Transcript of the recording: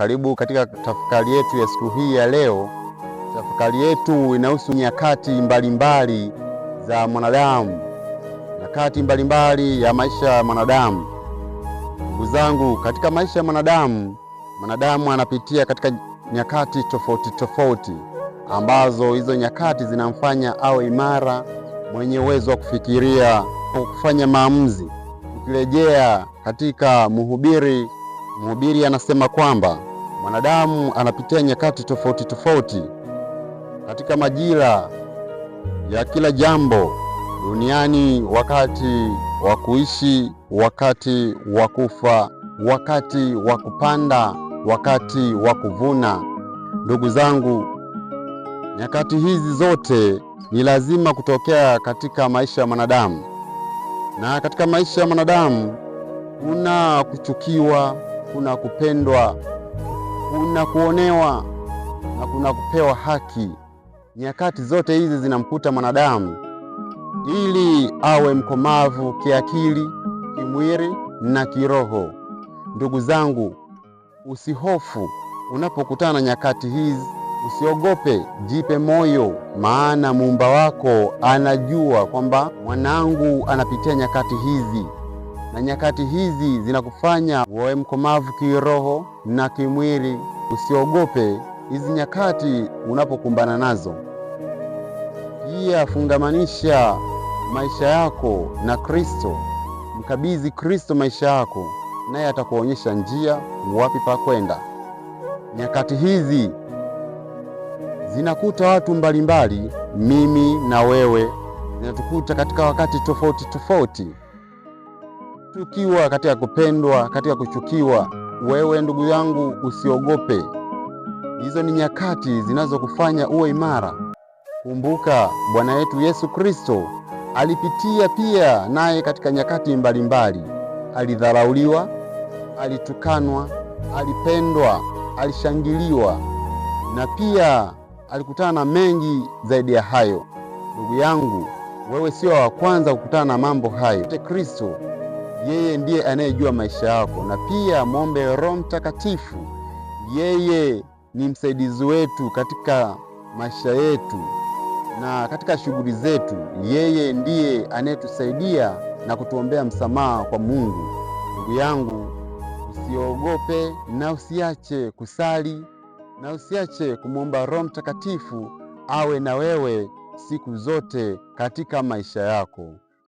Karibu katika tafakari yetu ya siku hii ya leo. Tafakari yetu inahusu nyakati mbalimbali za mwanadamu, nyakati mbalimbali ya maisha ya mwanadamu. Ndugu zangu, katika maisha ya mwanadamu anapitia katika nyakati tofauti tofauti, ambazo hizo nyakati zinamfanya awe imara, mwenye uwezo wa kufikiria, kufanya maamuzi. Ukirejea katika Mhubiri anasema kwamba mwanadamu anapitia nyakati tofauti tofauti katika majira ya kila jambo duniani, wakati wa kuishi, wakati wa kufa, wakati wa kupanda, wakati wa kuvuna. Ndugu zangu, nyakati hizi zote ni lazima kutokea katika maisha ya mwanadamu. Na katika maisha ya mwanadamu kuna kuchukiwa, kuna kupendwa, kuna kuonewa na kuna kupewa haki. Nyakati zote hizi zinamkuta mwanadamu ili awe mkomavu kiakili, kimwili na kiroho. Ndugu zangu, usihofu unapokutana na nyakati hizi, usiogope, jipe moyo, maana Muumba wako anajua kwamba mwanangu anapitia nyakati hizi, na nyakati hizi zinakufanya uwe mkomavu kiroho na kimwili. Usiogope hizi nyakati unapokumbana nazo. Pia fungamanisha maisha yako na Kristo, mkabidhi Kristo maisha yako, naye atakuonyesha njia wapi pa kwenda. Nyakati hizi zinakuta watu mbalimbali, mimi na wewe, zinatukuta katika wakati tofauti tofauti, tukiwa katika kupendwa, katika kuchukiwa. Wewe ndugu yangu, usiogope. Hizo ni nyakati zinazokufanya uwe imara. Kumbuka Bwana yetu Yesu Kristo alipitia pia naye katika nyakati mbalimbali. Alidharauliwa, alitukanwa, alipendwa, alishangiliwa, na pia alikutana na mengi zaidi ya hayo. Ndugu yangu, wewe sio wa kwanza kukutana na mambo hayo. Kristo yeye ndiye anayejua maisha yako, na pia muombe Roho Mtakatifu. Yeye ni msaidizi wetu katika maisha yetu na katika shughuli zetu. Yeye ndiye anayetusaidia na kutuombea msamaha kwa Mungu. Ndugu yangu, usiogope na usiache kusali na usiache kumwomba Roho Mtakatifu awe na wewe siku zote katika maisha yako.